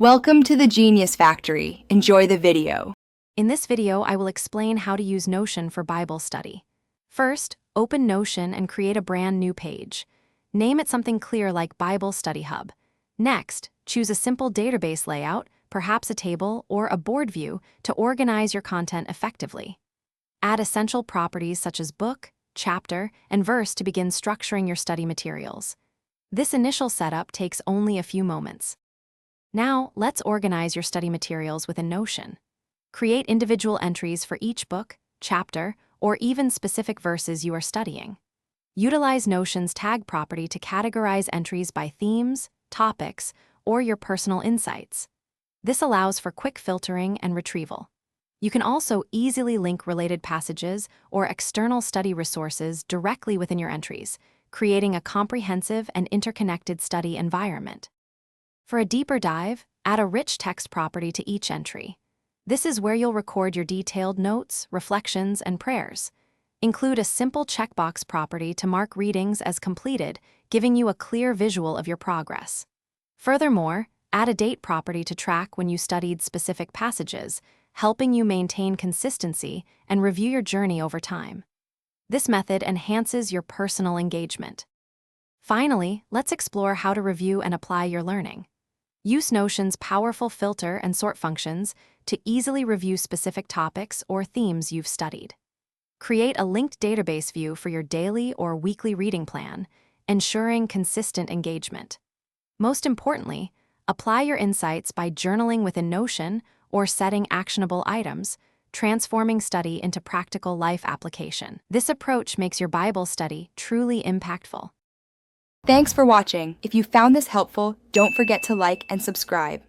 Welcome to the Genius Factory. Enjoy the video. In this video, I will explain how to use Notion for Bible study. First, open Notion and create a brand new page. Name it something clear like Bible Study Hub. Next, choose a simple database layout, perhaps a table or a board view, to organize your content effectively. Add essential properties such as book, chapter, and verse to begin structuring your study materials. This initial setup takes only a few moments. Now, let's organize your study materials within Notion. Create individual entries for each book, chapter, or even specific verses you are studying. Utilize Notion's tag property to categorize entries by themes, topics, or your personal insights. This allows for quick filtering and retrieval. You can also easily link related passages or external study resources directly within your entries, creating a comprehensive and interconnected study environment. For a deeper dive, add a rich text property to each entry. This is where you'll record your detailed notes, reflections, and prayers. Include a simple checkbox property to mark readings as completed, giving you a clear visual of your progress. Furthermore, add a date property to track when you studied specific passages, helping you maintain consistency and review your journey over time. This method enhances your personal engagement. Finally, let's explore how to review and apply your learning. Use Notion's powerful filter and sort functions to easily review specific topics or themes you've studied. Create a linked database view for your daily or weekly reading plan, ensuring consistent engagement. Most importantly, apply your insights by journaling within Notion or setting actionable items, transforming study into practical life application. This approach makes your Bible study truly impactful. Thanks for watching. If you found this helpful, don't forget to like and subscribe.